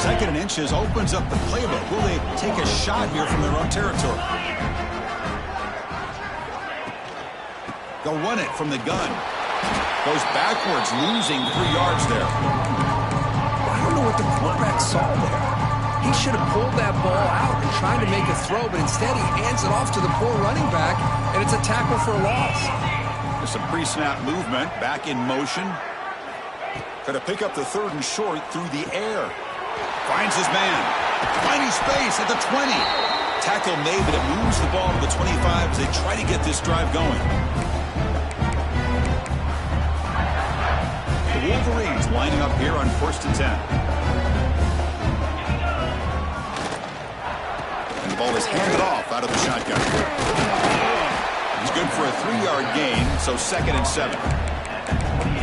2nd and inches opens up the playbook. Will they take a shot here from their own territory? They'll run it from the gun. Goes backwards, losing 3 yards there. I don't know what the quarterback saw there. He should have pulled that ball out and tried to make a throw, but instead he hands it off to the poor running back, and it's a tackle for a loss. There's some pre-snap movement, back in motion. Got to pick up the 3rd and short through the air. Finds his man. Finding space at the 20. Tackle made, but it moves the ball to the 25 as they try to get this drive going. The Wolverines lining up here on 1st and 10. And the ball is handed off out of the shotgun. It's good for a 3-yard gain, so 2nd and 7.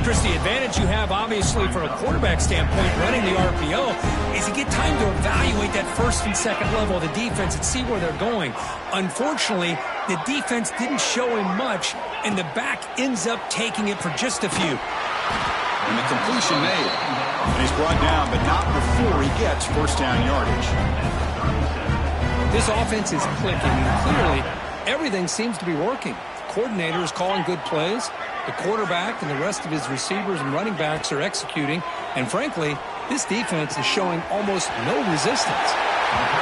Chris, the advantage you have, obviously, from a quarterback standpoint, running the RPO, is you get time to evaluate that 1st and 2nd level of the defense and see where they're going. Unfortunately, the defense didn't show him much, and the back ends up taking it for just a few. And the completion made. And he's brought down, but not before he gets 1st down yardage. This offense is clicking, and clearly everything seems to be working. The coordinator is calling good plays. The quarterback and the rest of his receivers and running backs are executing. And frankly, this defense is showing almost no resistance.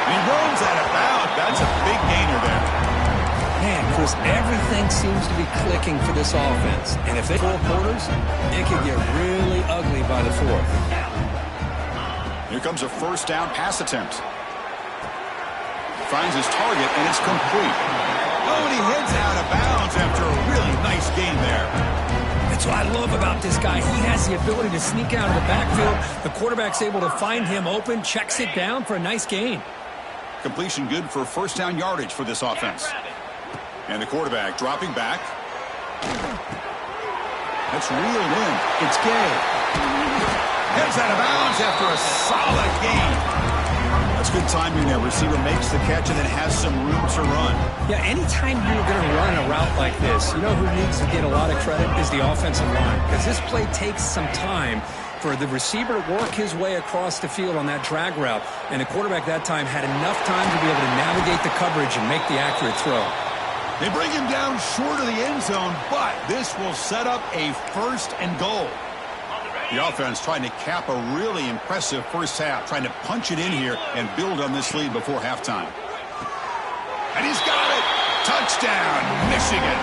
And he rolls out of bounds. That's a big gainer there. Man, Chris, everything seems to be clicking for this offense. And if they 4 quarters, it could get really ugly by the 4th. Here comes a 1st down pass attempt. Finds his target, and it's complete. Oh, and he heads out of bounds after a really nice gain there. That's what I love about this guy. He has the ability to sneak out of the backfield. The quarterback's able to find him open, checks it down for a nice gain. Completion good for 1st down yardage for this offense. And the quarterback dropping back. That's reeled in. It's Gay. Heads out of bounds after a solid gain. That's good timing there. Receiver makes the catch and then has some room to run. Yeah, anytime you're going to run a route like this, you know who needs to get a lot of credit is the offensive line. Because this play takes some time for the receiver to work his way across the field on that drag route. And the quarterback that time had enough time to be able to navigate the coverage and make the accurate throw. They bring him down short of the end zone, but this will set up a 1st and goal. The offense trying to cap a really impressive 1st half, trying to punch it in here and build on this lead before halftime. And he's got it! Touchdown, Michigan!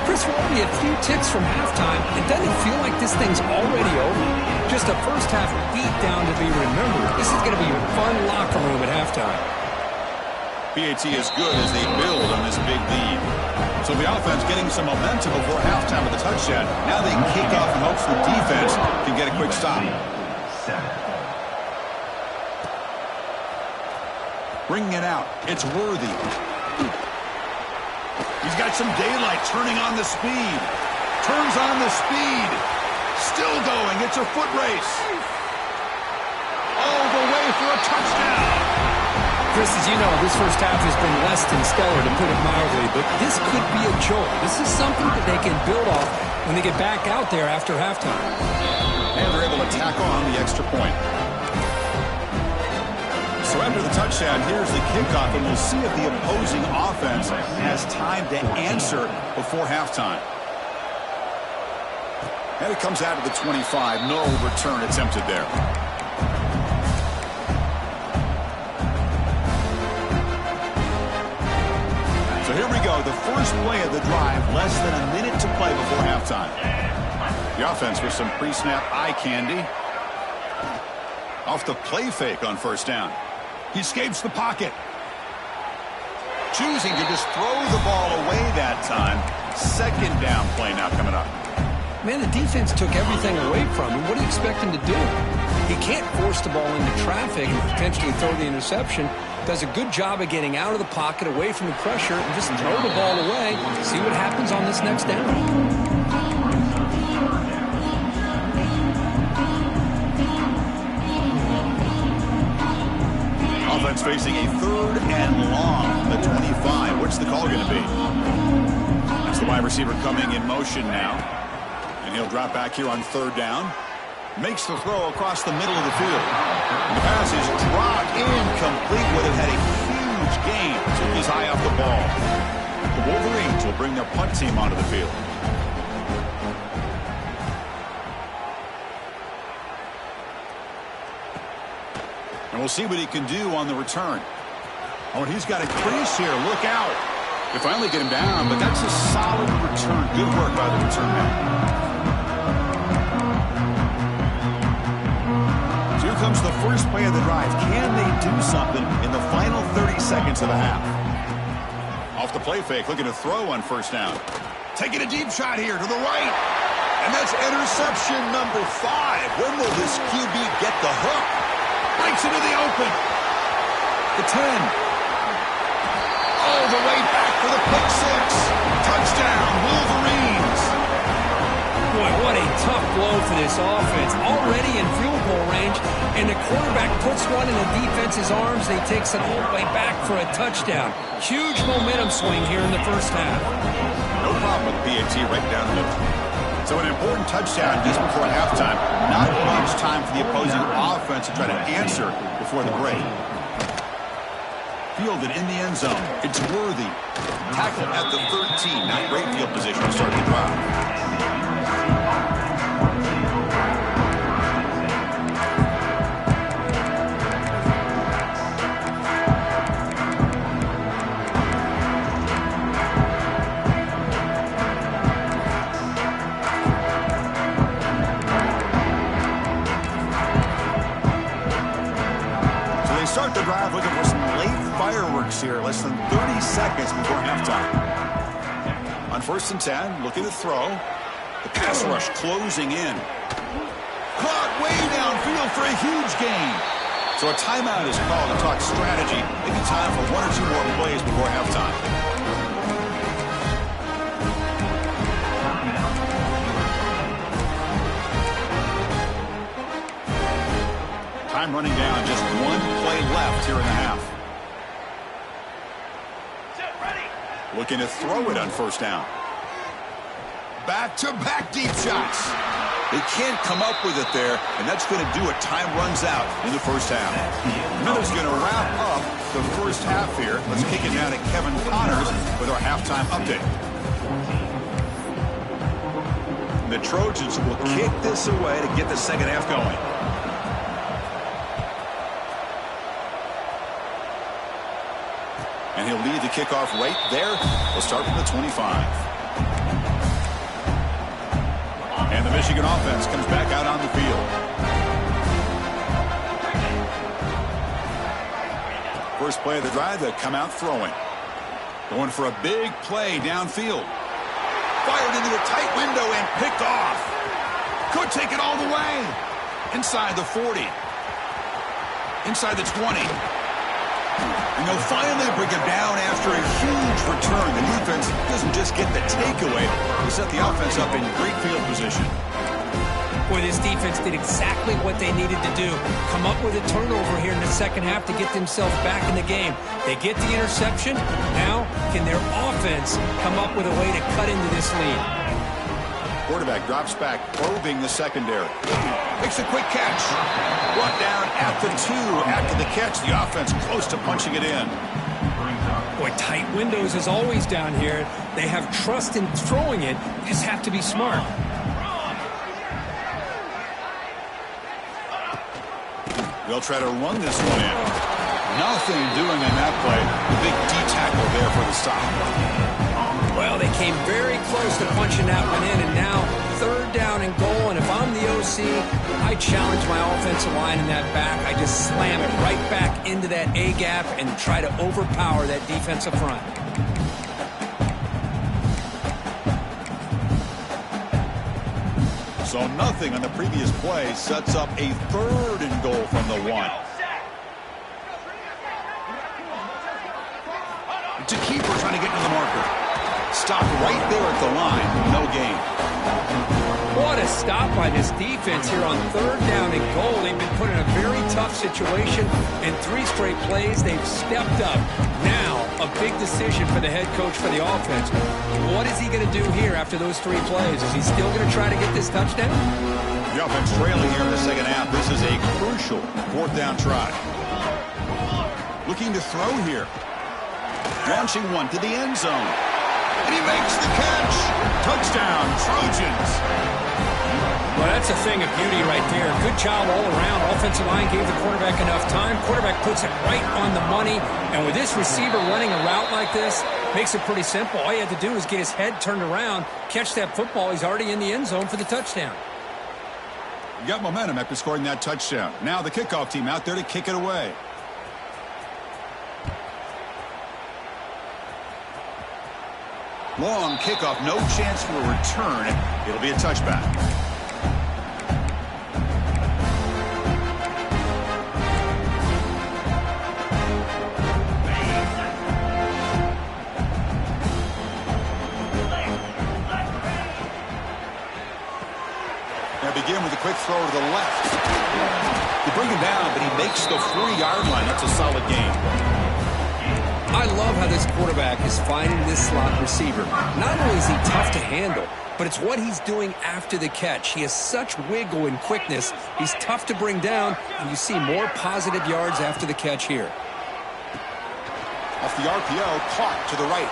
Chris, we're only a few ticks from halftime. It doesn't feel like this thing's already over. Just a 1st half beat down to be remembered. This is going to be a fun locker room at halftime. PAT is good as they build on this big lead. So the offense getting some momentum before halftime with the touchdown. Now they can kick off in hopes the defense can get a quick stop. Bringing it out. It's Worthy. He's got some daylight, turning on the speed. Turns on the speed. Still going. It's a foot race. All the way for a touchdown. Chris, as you know, this 1st half has been less than stellar, to put it mildly, but this could be a jolt. This is something that they can build off when they get back out there after halftime. And they're able to tack on the extra point. So after the touchdown, here's the kickoff, and we'll see if the opposing offense has time to answer before halftime. And it comes out of the 25. No return attempted there. Here we go, the first play of the drive, less than a minute to play before halftime. The offense with some pre-snap eye candy. Off the play fake on 1st down. He escapes the pocket. Choosing to just throw the ball away that time. 2nd down play now coming up. Man, the defense took everything away from him. What do you expect him to do? He can't force the ball into traffic and potentially throw the interception. Does a good job of getting out of the pocket, away from the pressure, and just throw the ball away. See what happens on this next down. Offense facing a 3rd and long, the 25. What's the call going to be? That's the wide receiver coming in motion now. And he'll drop back here on 3rd down. Makes the throw across the middle of the field. And the pass is dropped incomplete. Would have had a huge gain. Took his eye off the ball. The Wolverines will bring their punt team onto the field. And we'll see what he can do on the return. Oh, and he's got a crease here. Look out. They finally get him down, but that's a solid return. Good work by the return man. So here comes the first play of the drive. Can they do something in the final 30 seconds of the half? Off the play fake, looking to throw on first down. Taking a deep shot here to the right. And that's interception number 5. When will this QB get the hook? Breaks into the open. The 10. All the way back for the pick 6. Touchdown, Wolverines. Boy, what a tough blow for this offense. Already in field goal range, and the quarterback puts one in the defense's arms, and he takes it all the way back for a touchdown. Huge momentum swing here in the first half. No problem with PAT right down the middle. So an important touchdown just before halftime. Not much time for the opposing offense to try to answer before the break. Fielded in the end zone. It's Worthy. Tackled at the 13. Not great field position to start the drive. Start the drive looking for some late fireworks here. Less than 30 seconds before halftime. On 1st and 10, looking to throw. The pass rush closing in. Caught way downfield for a huge gain. So a timeout is called to talk strategy. Maybe time for 1 or 2 more plays before halftime. Time running down, just 1 play left here in the half. Looking to throw it on first down. Back-to-back deep shots. They can't come up with it there, and that's going to do it. Time runs out in the first half. Miller's going to wrap up the first half here. Let's kick it down to Kevin Connors with our halftime update. The Trojans will kick this away to get the second half going. And he'll lead the kickoff right there. We'll start from the 25. And the Michigan offense comes back out on the field. First play of the drive, they come out throwing. Going for a big play downfield. Fired into a tight window and picked off. Could take it all the way. Inside the 40. Inside the 20. And they'll finally bring him down after a huge return. The defense doesn't just get the takeaway. They set the offense up in great field position. Boy, this defense did exactly what they needed to do. Come up with a turnover here in the second half to get themselves back in the game. They get the interception. Now, can their offense come up with a way to cut into this lead? Quarterback drops back, probing the secondary. Makes a quick catch. Brought down at the 2 after the catch. The offense close to punching it in. Boy, tight windows is always down here. They have trust in throwing it. Just have to be smart. They'll try to run this one in. Nothing doing on that play. The big D tackle there for the stop. Well, they came very close to punching that one in, and now 3rd down and goal. And if I'm the OC, I challenge my offensive line in that back. I just slam it right back into that A gap and try to overpower that defensive front. So nothing on the previous play sets up a 3rd and goal from the 1. To keeper trying to get to the marker. Stopped right there at the line. No gain. What a stop by this defense here on 3rd down and goal. They've been put in a very tough situation. In 3 straight plays, they've stepped up. Now, a big decision for the head coach for the offense. What is he going to do here after those 3 plays? Is he still going to try to get this touchdown? The offense trailing here in the second half. This is a crucial fourth down try. Looking to throw here. Launching one to the end zone. And he makes the catch. Touchdown, Trojans. Well, that's a thing of beauty right there. Good job all around. Offensive line gave the quarterback enough time. Quarterback puts it right on the money. And with this receiver running a route like this, makes it pretty simple. All you had to do is get his head turned around, catch that football. He's already in the end zone for the touchdown. You got momentum after scoring that touchdown. Now the kickoff team out there to kick it away. Long kickoff, no chance for a return. It'll be a touchback. Now begin with a quick throw to the left. They bring him down, but he makes the 40-yard line. That's a solid gain. I love how this quarterback is finding this slot receiver. Not only is he tough to handle, but it's what he's doing after the catch. He has such wiggle and quickness. He's tough to bring down, and you see more positive yards after the catch here. Off the RPO, caught to the right.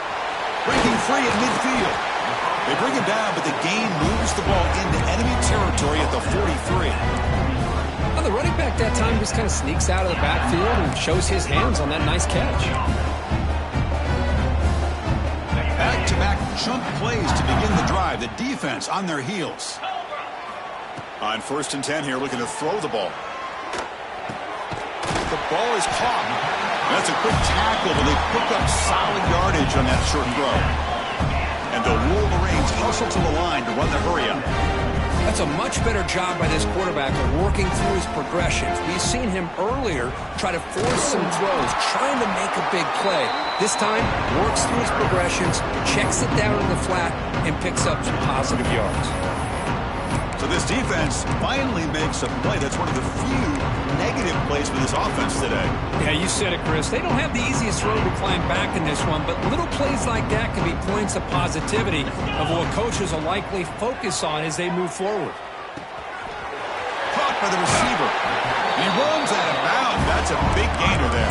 Breaking free at midfield. They bring him down, but the gain moves the ball into enemy territory at the 43. Well, the running back that time just kind of sneaks out of the backfield and shows his hands on that nice catch. Back-to-back chunk plays to begin the drive. The defense on their heels. On 1st and 10 here, looking to throw the ball. The ball is caught. That's a quick tackle, but they pick up solid yardage on that short throw. And the Wolverines hustle to the line to run the hurry-up. That's a much better job by this quarterback of working through his progressions. We've seen him earlier try to force some throws, trying to make a big play. This time, works through his progressions, checks it down in the flat, and picks up some positive yards. So this defense finally makes a play. That's one of the few negative plays for this offense today. Yeah, you said it, Chris. They don't have the easiest road to climb back in this one, but little plays like that can be points of positivity of what coaches will likely focus on as they move forward. Caught by the receiver. He runs out of bounds. That's a big gainer there.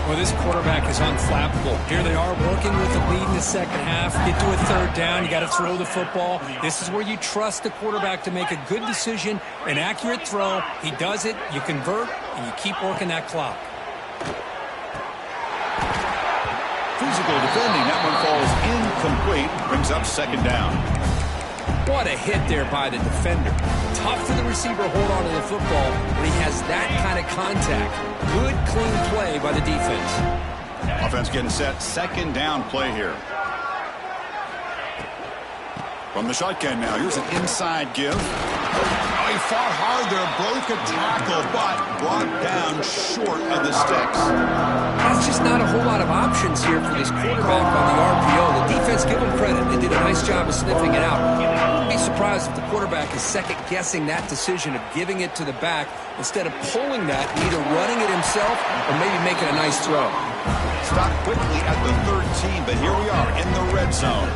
Well, this quarterback is unflappable. Here they are working with the lead in the second half. Get to a 3rd down. You got to throw the football. This is where you trust the quarterback to make a good decision, an accurate throw. He does it, you convert, and you keep working that clock. Physical defending. That one falls incomplete. Brings up 2nd down. What a hit there by the defender. Tough for the receiver to hold on to the football when he has that kind of contact. Good, clean play by the defense. Offense getting set. 2nd down play here. From the shotgun now. Here's an inside give. Oh, he fought hard there. Broke a tackle, but brought down short of the sticks. That's just not a whole lot of options here for this quarterback on the RPO. The defense, give them credit. They did a nice job of sniffing it out. I wouldn't be surprised if the quarterback is second-guessing that decision of giving it to the back instead of pulling that and either running it himself or maybe making a nice throw. Stopped quickly at the 13, but here we are in the red zone.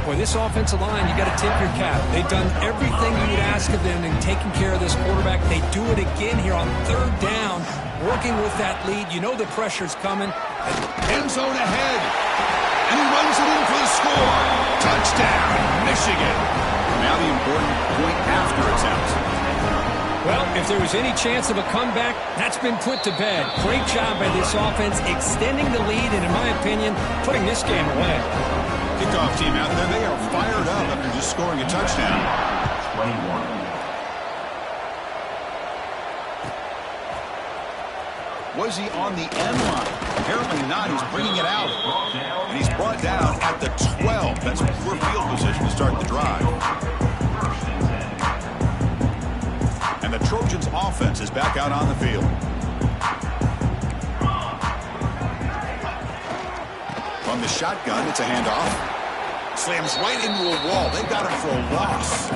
Boy, this offensive line, you got to tip your cap. They've done everything you would ask of them in taking care of this quarterback. They do it again here on 3rd down, working with that lead. You know the pressure's coming. End zone ahead. And he runs it in for the score. Touchdown, Michigan. Now the important point after attempt. Well, if there was any chance of a comeback, that's been put to bed. Great job by this offense, extending the lead, and in my opinion, putting this game away. Kickoff team out there, they are fired up after just scoring a touchdown. 21. Was he on the end line? Apparently not. He's bringing it out. And he's brought down at the 12. That's poor field position to start the drive. And the Trojans offense is back out on the field. From the shotgun, it's a handoff. Slams right into a wall. They got him for a loss.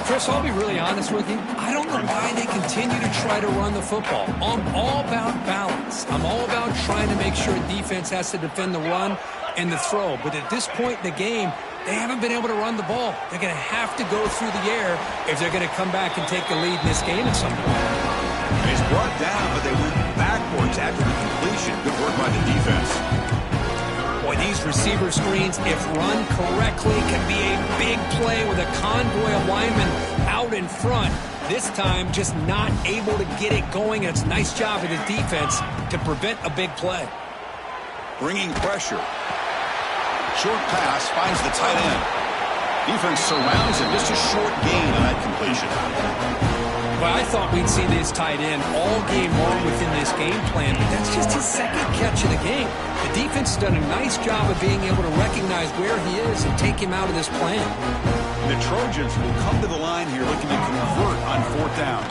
Chris, I'll be really honest with you. I don't know why they continue to try to run the football. I'm all about balance. I'm all about trying to make sure defense has to defend the run. and the throw. But at this point in the game, they haven't been able to run the ball. They're going to have to go through the air if they're going to come back and take the lead in this game at some point. And he's brought down, but they went backwards after the completion. Good work by the defense. Boy, these receiver screens, if run correctly, can be a big play with a convoy of linemen out in front. This time, just not able to get it going, and it's a nice job of the defense to prevent a big play. Bringing pressure. Short pass finds the tight end. Defense surrounds him. Just a short gain on that completion. Well, I thought we'd see this tight end all game long within this game plan, but that's just his second catch of the game. The defense has done a nice job of being able to recognize where he is and take him out of this plan. The Trojans will come to the line here looking to convert on 4th down.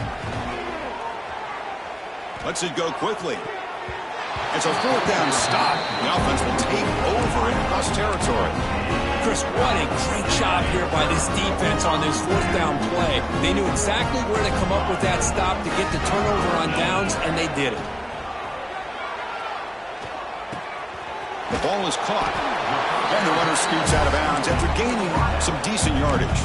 Lets it go quickly. It's a 4th down stop. The offense will take over in plus territory. Chris, what a great job here by this defense on this 4th down play. They knew exactly where to come up with that stop to get the turnover on downs, and they did it. The ball is caught. And the runner scoots out of bounds after gaining some decent yardage.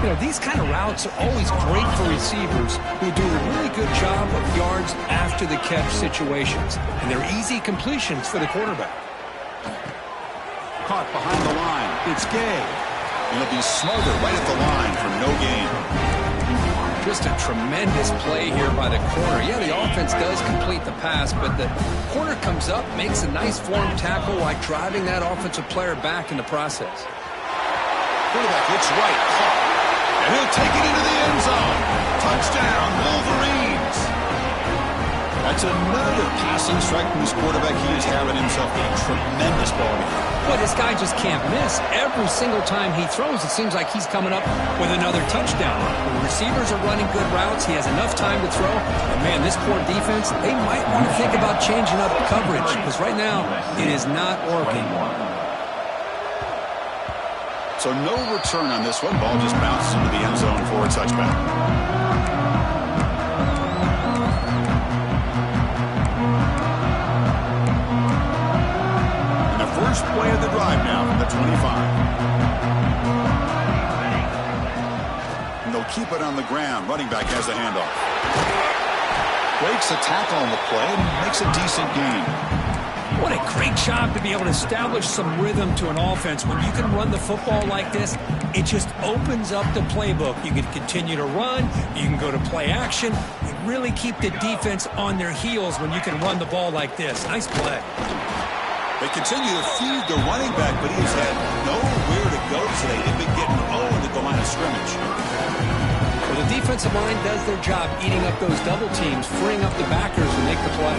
You know, these kind of routes are always great for receivers who do a really good job of yards after the catch situations. And they're easy completions for the quarterback. Caught behind the line. It's Gay. And he'll be smothered right at the line for no gain. Just a tremendous play here by the corner. Yeah, the offense does complete the pass, but the corner comes up, makes a nice form tackle while driving that offensive player back in the process. Quarterback hits right, caught. And he'll take it into the end zone. Touchdown, Wolverines. That's another passing strike from this quarterback. He is having himself a tremendous ball game. Boy, this guy just can't miss. Every single time he throws, it seems like he's coming up with another touchdown. The receivers are running good routes. He has enough time to throw. And, man, this poor defense, they might want to think about changing up coverage because right now it is not working. So no return on this one. Ball just bounces into the end zone for a touchback. And the first play of the drive now from the 25. And they'll keep it on the ground. Running back has the handoff. Breaks a tackle on the play and makes a decent gain. What a great job to be able to establish some rhythm to an offense. When you can run the football like this, it just opens up the playbook. You can continue to run. You can go to play action. You really keep the defense on their heels when you can run the ball like this. Nice play. They continue to feed the running back, but he has had nowhere to go today. They've been getting owned at the line of scrimmage. Well, the defensive line does their job eating up those double teams, freeing up the backers to make the play.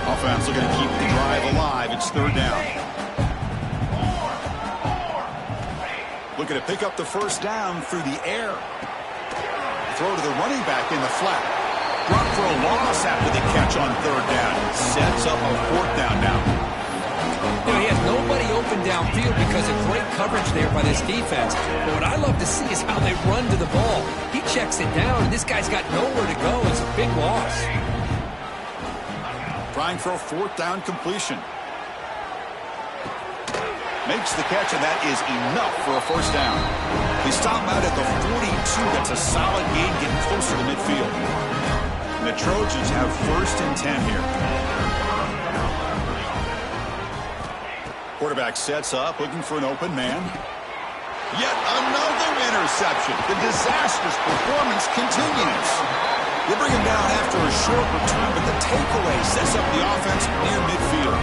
Offense looking to keep the drive alive. It's 3rd down. Looking to pick up the first down through the air. Throw to the running back in the flat. Drop for a loss after the catch on 3rd down. Sets up a 4th down now. You know, he has nobody open downfield because of great coverage there by this defense. But what I love to see is how they run to the ball. He checks it down, and this guy's got nowhere to go. It's a big loss. Trying for a 4th down completion. Makes the catch, and that is enough for a first down. They stop out at the 42. That's a solid gain, getting closer to midfield. And the Trojans have 1st and 10 here. Quarterback sets up, looking for an open man. Yet another interception. The disastrous performance continues. They bring him down after a short return, but the takeaway sets up the offense near midfield.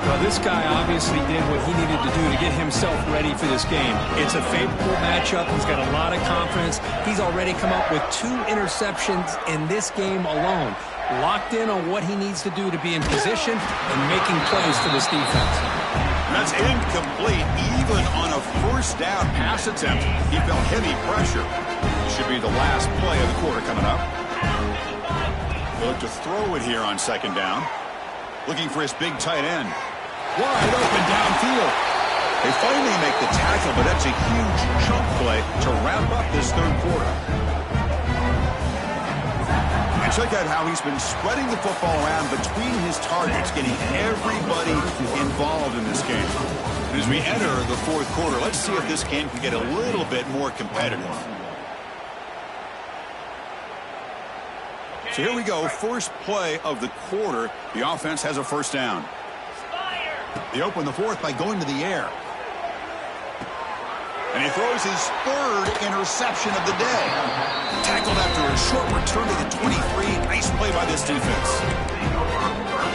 Well, this guy obviously did what he needed to do to get himself ready for this game. It's a favorable matchup. He's got a lot of confidence. He's already come up with 2 interceptions in this game alone. Locked in on what he needs to do to be in position and making plays for this defense. That's incomplete, even on a first down pass attempt. He felt heavy pressure. This should be the last play of the quarter coming up. They'll look to throw it here on 2nd down. Looking for his big tight end. Wide open downfield. They finally make the tackle, but that's a huge chunk play to wrap up this 3rd quarter. And Check out how he's been spreading the football around between his targets, getting everybody involved in this game. And as we enter the fourth quarter, let's see if this game can get a little bit more competitive. So here we go, first play of the quarter. The offense has a first down. They open the fourth by going to the air. And he throws his third interception of the day. Tackled after a short return to the 23. Nice play by this defense.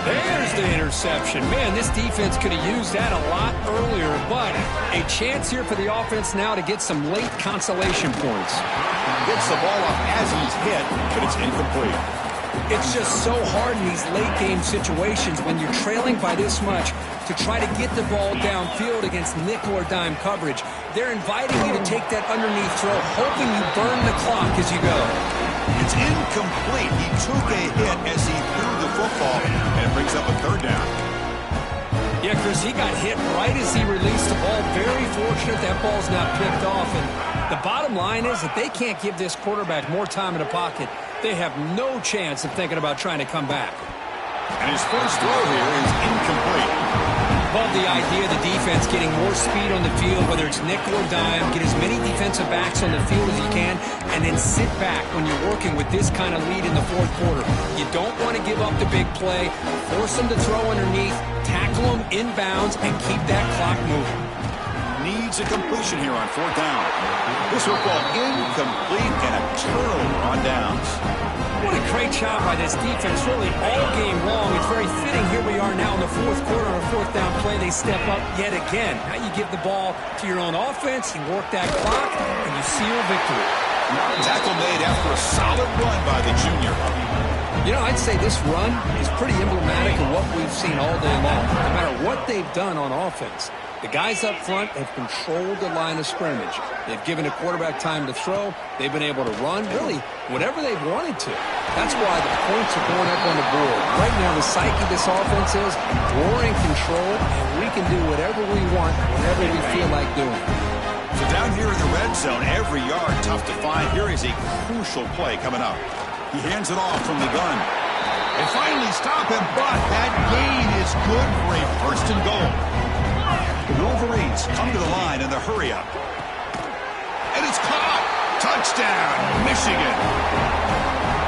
There's the interception. Man, this defense could have used that a lot earlier, but a chance here for the offense now to get some late consolation points. Gets the ball up as he's hit, but it's incomplete. It's just so hard in these late-game situations when you're trailing by this much to try to get the ball downfield against nickel or dime coverage. They're inviting you to take that underneath throw, hoping you burn the clock as you go. It's incomplete. He took a hit as he threw the football, and it brings up a third down. Yeah, Chris, he got hit right as he released the ball. Very fortunate that ball's not picked off. And the bottom line is that they can't give this quarterback more time in the pocket. They have no chance of thinking about trying to come back. And his first throw here is incomplete. Love the idea of the defense getting more speed on the field, whether it's nickel or dime, get as many defensive backs on the field as you can, and then sit back when you're working with this kind of lead in the fourth quarter. You don't want to give up the big play, force them to throw underneath, tackle them inbounds, and keep that clock moving. Needs a completion here on fourth down. This football incomplete and a turnover on downs. What a great job by this defense, really all game long. It's very fitting. Here we are now in the fourth quarter on a fourth down play. They step up yet again. Now you give the ball to your own offense, you work that clock, and you seal victory. Tackle made after a solid run by the junior. You know, I'd say this run is pretty emblematic of what we've seen all day long. No matter what they've done on offense, the guys up front have controlled the line of scrimmage. They've given the quarterback time to throw. They've been able to run, really, whatever they've wanted to. That's why the points are going up on the board. Right now, the psyche of this offense is we're in control, and we can do whatever we want, whenever we feel like doing. So down here in the red zone, every yard tough to find. Here is a crucial play coming up. He hands it off from the gun. They finally stop him, but that gain is good for a first and goal. The Wolverines come to the line in the hurry-up. And it's caught. Touchdown, Michigan.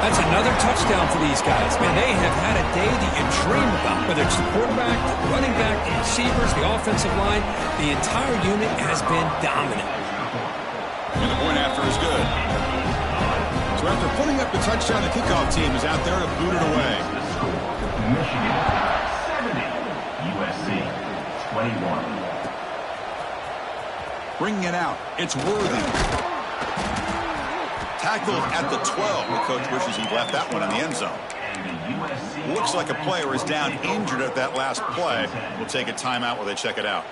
That's another touchdown for these guys. Man, they have had a day that you dream about. Whether it's the quarterback, the running back, the receivers, the offensive line, the entire unit has been dominant. And the point after is good. So after putting up the touchdown, the kickoff team is out there to boot it away. Michigan 70, USC 21. Bringing it out, it's Worthy. Tackled at the 12. The coach wishes he'd left that one in the end zone. Looks like a player is down injured at that last play. We'll take a timeout while they check it out.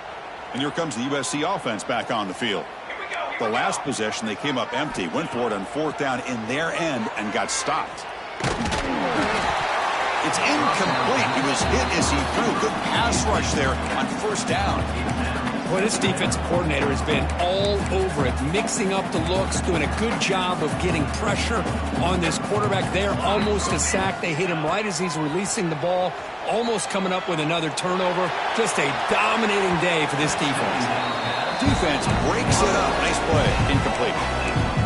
And here comes the USC offense back on the field. The last possession, they came up empty, went for it on fourth down in their end and got stopped. It's incomplete. He was hit as he threw. Good pass rush there on first down. Well, this defensive coordinator has been all over it, mixing up the looks, doing a good job of getting pressure on this quarterback there. Almost a sack. They hit him right as he's releasing the ball, almost coming up with another turnover. Just a dominating day for this defense. Defense breaks it up. Nice play. Incomplete.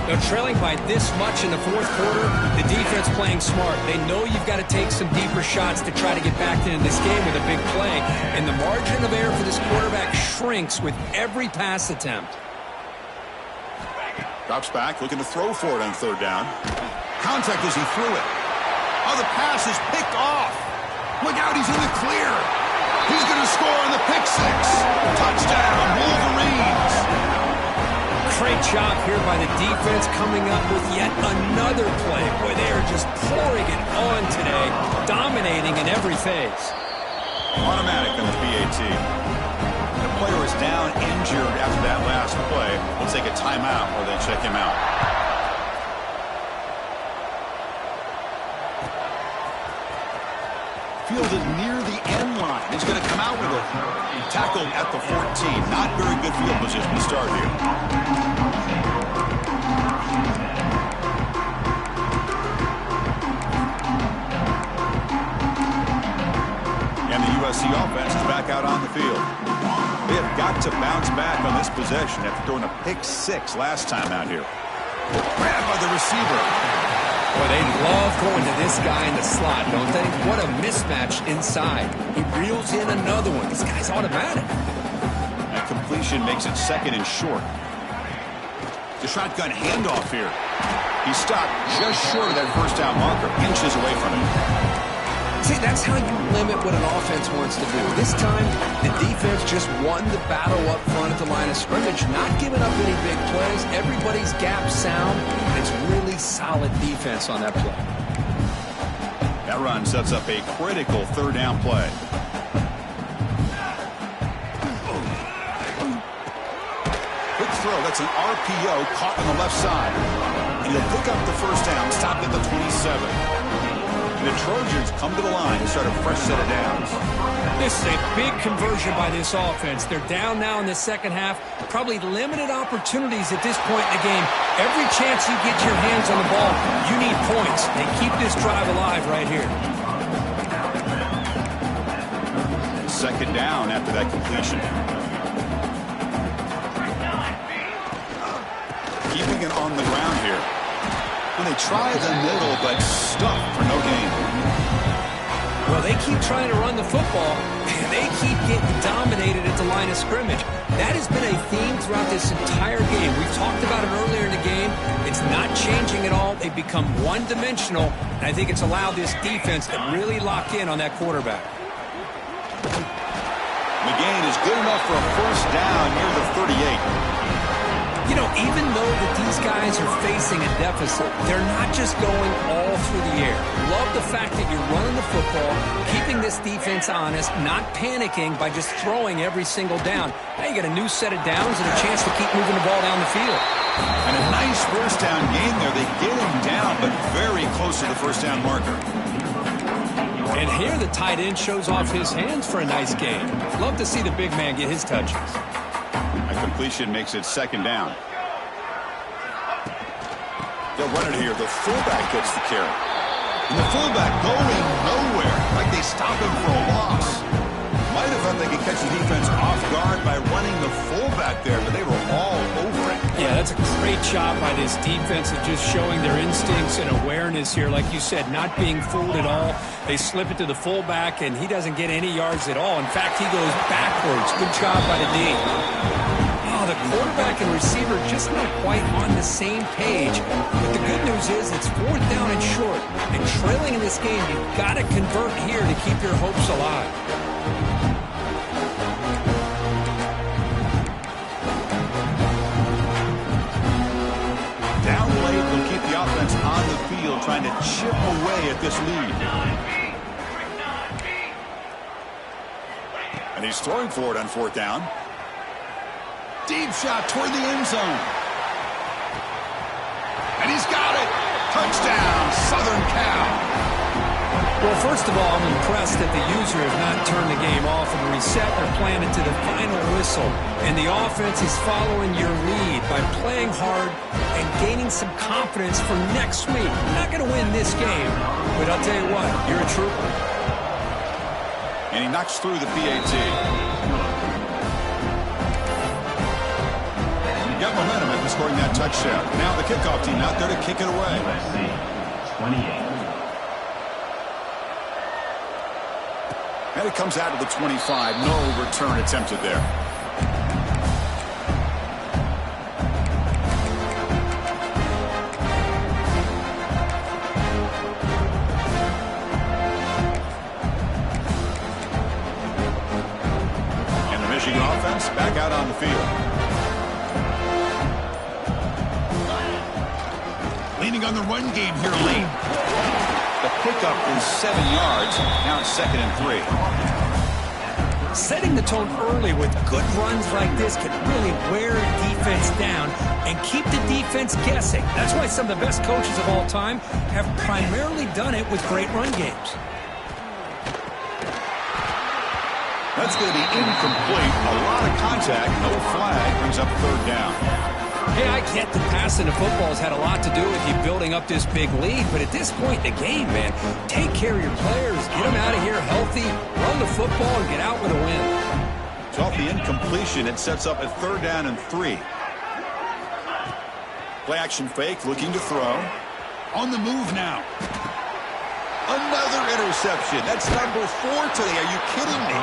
They're trailing by this much in the fourth quarter. The defense playing smart. They know you've got to take some deeper shots to try to get back into this game with a big play. And the margin of error for this quarterback shrinks with every pass attempt. Drops back, looking to throw for it on third down. Contact as he threw it. Oh, the pass is picked off. Look out, he's in the clear. He's going to score on the pick six. Touchdown, Wolverines. Great job here by the defense coming up with yet another play. Boy, they are just pouring it on today, dominating in every phase. Automatic on the PAT. The player is down injured after that last play. We'll take a timeout or then check him out. Fielded near the end line. He's going to come out with it. Tackled at the 14. Not very good field position to start here. out on the field. They have got to bounce back on this possession after throwing a pick-6 last time out here. Grabbed by the receiver. Boy, they love going to this guy in the slot, don't they? What a mismatch inside. He reels in another one. This guy's automatic. That completion makes it second and short. The shotgun handoff here. He stopped just short of that first down marker, inches away from it. See, that's how you limit what an offense wants to do. This time, the defense just won the battle up front at the line of scrimmage, not giving up any big plays. Everybody's gap sound. It's really solid defense on that play. That run sets up a critical third down play. Quick throw. That's an RPO caught on the left side. And he'll pick up the first down, stop at the 27. The Trojans come to the line and start a fresh set of downs. This is a big conversion by this offense. They're down now in the second half. Probably limited opportunities at this point in the game. Every chance you get your hands on the ball, you need points. They keep this drive alive right here. Second down after that completion. Keeping it on the ground here. When they try the middle, but stuck for no gain. Well, they keep trying to run the football, and they keep getting dominated at the line of scrimmage. That has been a theme throughout this entire game. We've talked about it earlier in the game. It's not changing at all. They've become one-dimensional, and I think it's allowed this defense to really lock in on that quarterback. The gain is good enough for a first down near the 38. You know, even though that these guys are facing a deficit, they're not just going all through the air. Love the fact that you're running the football, keeping this defense honest, not panicking by just throwing every single down. Now you got a new set of downs and a chance to keep moving the ball down the field. And a nice first down gain there. They get him down, but very close to the first down marker. And here the tight end shows off his hands for a nice gain. Love to see the big man get his touches. A completion makes it second down. They'll run it here. The fullback gets the carry. And the fullback going nowhere. Like they stop him for a loss. Might have thought they could catch the defense off guard by running the fullback there, but they were all over it. Yeah, that's a great job by this defense of just showing their instincts and awareness here. Like you said, not being fooled at all. They slip it to the fullback, and he doesn't get any yards at all. In fact, he goes backwards. Good job by the D. The quarterback and receiver just not quite on the same page. But the good news is it's fourth down and short. And trailing in this game, you've got to convert here to keep your hopes alive. Down late will keep the offense on the field trying to chip away at this lead. And he's throwing for it on fourth down. Deep shot toward the end zone. And he's got it. Touchdown, Southern Cal. Well, first of all, I'm impressed that the user has not turned the game off and reset their plan into the final whistle. And the offense is following your lead by playing hard and gaining some confidence for next week. You're not going to win this game, but I'll tell you what, you're a trooper. And he knocks through the PAT. Got momentum after scoring that touchdown. Now the kickoff team out there to kick it away. USC 28. And it comes out to the 25. No return attempted there. And the Michigan offense back out on the field. Leaning on the run game here late. The pickup is 7 yards. Now it's 2nd and 3. Setting the tone early with good runs like this can really wear a defense down and keep the defense guessing. That's why some of the best coaches of all time have primarily done it with great run games. That's going to be incomplete. A lot of contact. No flag. Brings up third down. Hey, I get that passing the football has had a lot to do with you building up this big lead, but at this point in the game, man, take care of your players, get them out of here healthy, run the football, and get out with a win. So off the incompletion, it sets up a 3rd down and 3. Play action fake, looking to throw. On the move now. Another interception. That's number 4 today. Are you kidding me?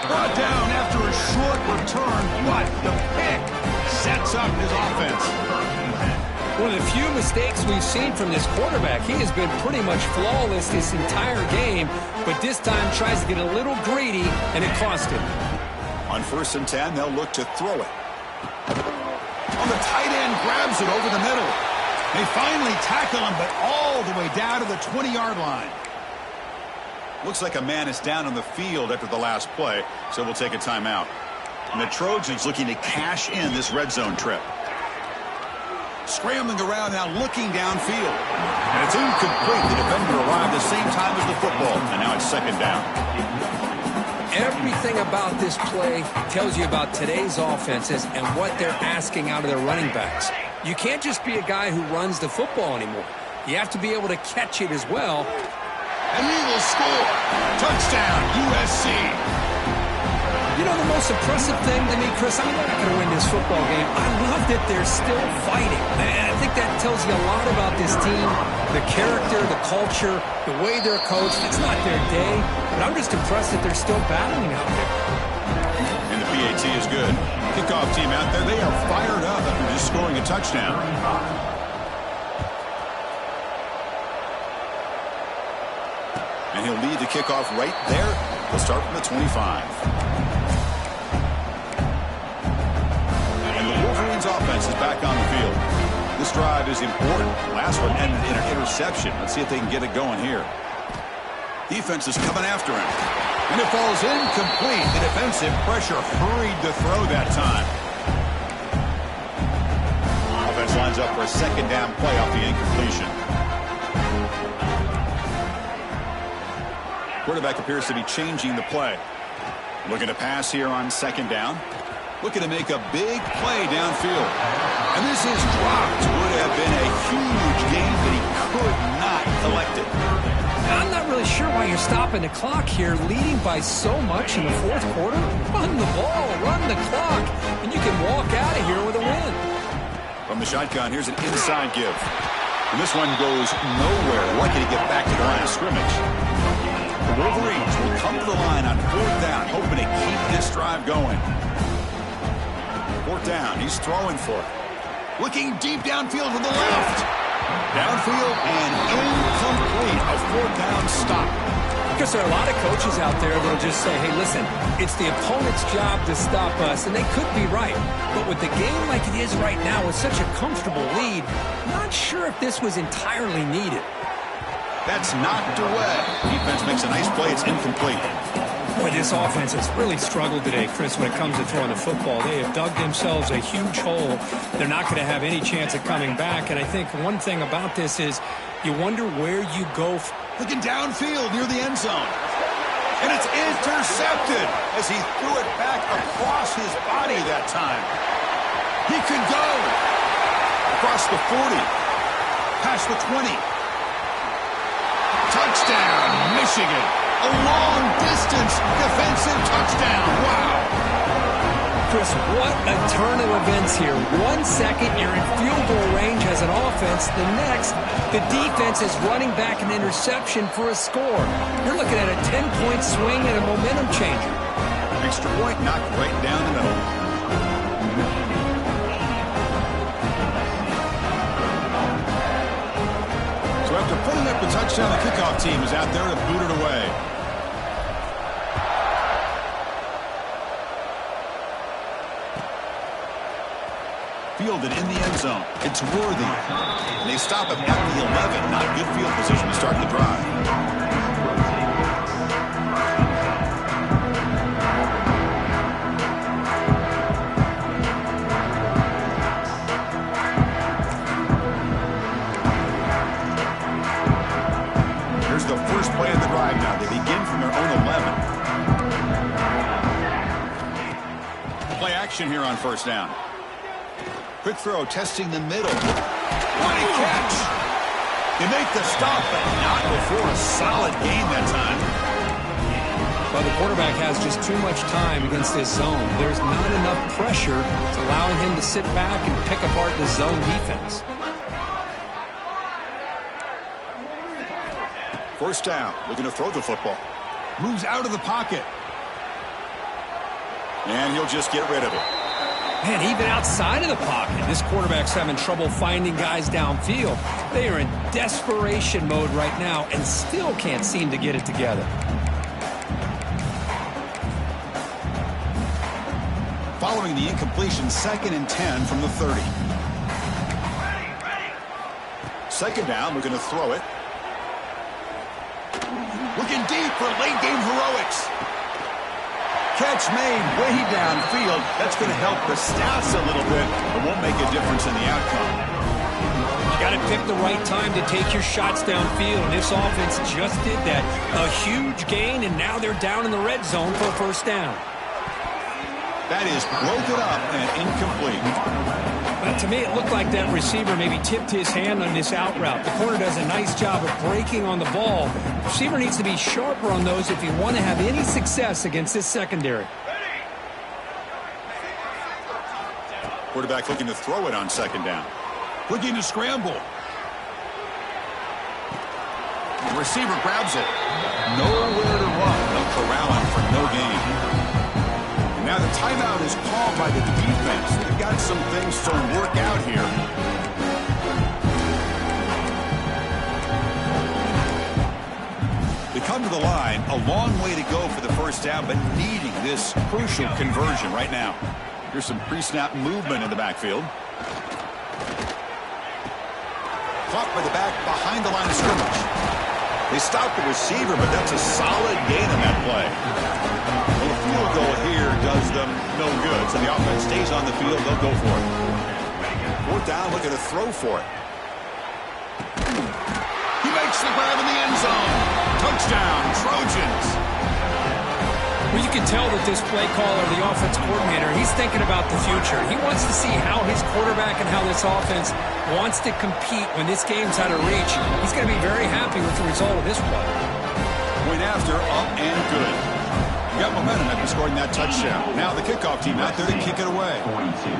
Brought down after a short return, but the pick sets up his offense. One of the few mistakes we've seen from this quarterback. He has been pretty much flawless this entire game, but this time tries to get a little greedy, and it cost him. On 1st and 10, they'll look to throw it. On the tight end, grabs it over the middle. They finally tackle him, but all the way down to the 20-yard line. Looks like a man is down on the field after the last play, so we'll take a timeout. And the Trojans looking to cash in this red zone trip. Scrambling around now, looking downfield. And it's incomplete. The defender arrived the same time as the football, and now it's 2nd down. Everything about this play tells you about today's offenses and what they're asking out of their running backs. You can't just be a guy who runs the football anymore. You have to be able to catch it as well. And Eagles score. Touchdown, USC. You know, the most impressive thing to me, Chris, I mean, they're not going to win this football game. I love that they're still fighting. And I think that tells you a lot about this team, the character, the culture, the way they're coached. It's not their day, but I'm just impressed that they're still battling out there. And the PAT is good. Kickoff team out there, they are fired up after just scoring a touchdown. And he'll lead the kickoff right there. They'll start from the 25. Offense is back on the field. This drive is important. Last one ended in an interception. Let's see if they can get it going here. Defense is coming after him. And it falls incomplete. The defensive pressure hurried to throw that time. Offense lines up for a 2nd down play off the incompletion. Quarterback appears to be changing the play. Looking to pass here on 2nd down. Looking to make a big play downfield. And this is dropped. Would have been a huge game, but he could not collect it. I'm not really sure why you're stopping the clock here, leading by so much in the 4th quarter. Run the ball, run the clock, and you can walk out of here with a win. From the shotgun, here's an inside give. And this one goes nowhere. Lucky to get back to the line of scrimmage. The Wolverines will come to the line on 4th down, hoping to keep this drive going. 4th down, he's throwing for it. Looking deep downfield to the left. Downfield and incomplete. A 4th down stop. Because there are a lot of coaches out there that will just say, hey, listen, it's the opponent's job to stop us, and they could be right. But with the game like it is right now, with such a comfortable lead, I'm not sure if this was entirely needed. That's knocked away. Defense makes a nice play. It's incomplete. Boy, this offense has really struggled today, Chris, when it comes to throwing the football. They have dug themselves a huge hole. They're not going to have any chance of coming back. And I think one thing about this is you wonder where you go. Looking downfield near the end zone. And it's intercepted as he threw it back across his body that time. He could go across the 40, past the 20. Touchdown, Michigan. A long-distance defensive touchdown. Wow. Chris, what a turn of events here. 1 second, you're in field goal range as an offense. The next, the defense is running back an interception for a score. You're looking at a 10-point swing and a momentum changer. Extra point knocked right down the middle. So after putting up the touchdown, the kickoff team is out there to boot it away. Fielded in the end zone. It's Worthy. And they stop him at the 11. Not good field position to start the drive. Here's the first play of the drive now. They begin from their own 11. Play action here on 1st down. Quick throw, testing the middle. What a catch! You make the stop, but not before a solid gain that time. Well, the quarterback has just too much time against this zone. There's not enough pressure to allowing him to sit back and pick apart the zone defense. First down, looking to throw the football. Moves out of the pocket. And he'll just get rid of it. Man, even outside of the pocket, this quarterback's having trouble finding guys downfield. They are in desperation mode right now and still can't seem to get it together. Following the incompletion, 2nd and 10 from the 30. Second down, looking to throw it. Looking deep for late-game heroics. Catch made way downfield. That's going to help the stats a little bit, but won't make a difference in the outcome. You got to pick the right time to take your shots downfield, and this offense just did that. A huge gain, and now they're down in the red zone for a first down. That is broken up and incomplete. But to me, it looked like that receiver maybe tipped his hand on this out route. The corner does a nice job of breaking on the ball. The receiver needs to be sharper on those if you want to have any success against this secondary. Quarterback looking to throw it on second down. Looking to scramble. The receiver grabs it. Nowhere to run. They'll corral him for no gain. Now the timeout is called by the defense. They've got some things to work out here. They come to the line, a long way to go for the first down, but needing this crucial conversion right now. Here's some pre-snap movement in the backfield. Caught by the back behind the line of scrimmage. They stop the receiver, but that's a solid gain on that play. Well, a field goal here does them no good. So the offense stays on the field. They'll go for it. Fourth down, looking to throw for it. He makes the grab in the end zone. Touchdown, Trojans. Well, you can tell that this play caller, the offense coordinator, he's thinking about the future. He wants to see how his quarterback and how this offense wants to compete when this game's out of reach. He's going to be very happy with the result of this play. Point after, up and good. You got momentum after scoring that touchdown. Now the kickoff team out there to kick it away. 42.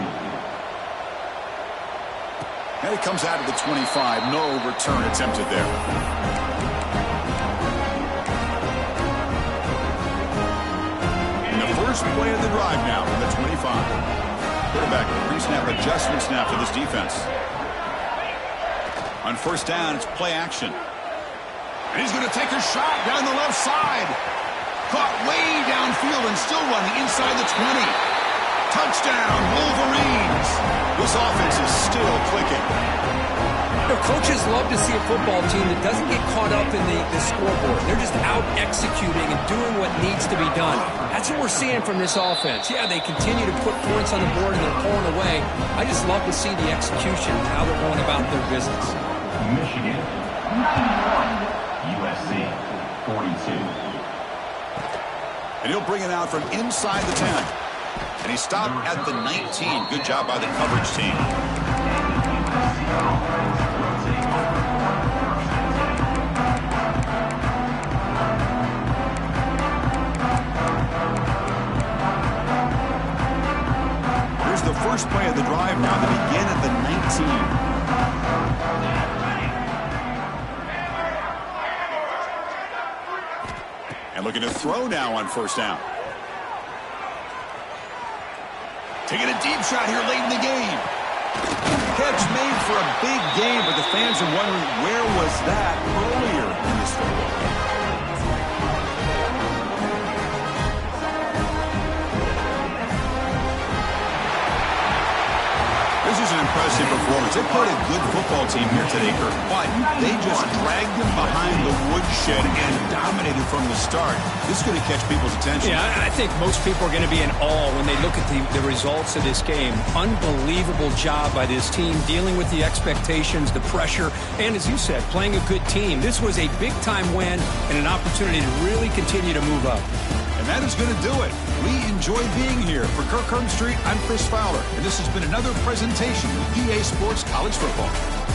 And it comes out of the 25. No return attempted there. And the first play of the drive now from the 25. Quarterback pre-snap adjustment snap for this defense. On first down, it's play action. And he's going to take a shot down the left side. Caught way downfield and still running inside the 20. Touchdown, Wolverines. This offense is still clicking. You know, coaches love to see a football team that doesn't get caught up in the scoreboard. They're just out executing and doing what needs to be done. That's what we're seeing from this offense. Yeah, they continue to put points on the board and they're pulling away. I just love to see the execution and how they're going about their business. Michigan, 91. USC, 42. And he'll bring it out from inside the 10. And he stopped at the 19. Good job by the coverage team. Here's the first play of the drive now to begin at the 19. And looking to throw now on first down. Taking a deep shot here late in the game. Catch made for a big game, but the fans are wondering where was that earlier in this football game. This is an impressive performance. They played a good football team here today, Kirk, but they just dragged them behind the woodshed and dominated from the start. This is going to catch people's attention. Yeah, I think most people are going to be in awe when they look at the results of this game. Unbelievable job by this team dealing with the expectations, the pressure, and as you said, playing a good team. This was a big-time win and an opportunity to really continue to move up. And that is going to do it. We enjoy being here. For Kirk Street, I'm Chris Fowler, and this has been another presentation of EA Sports College Football.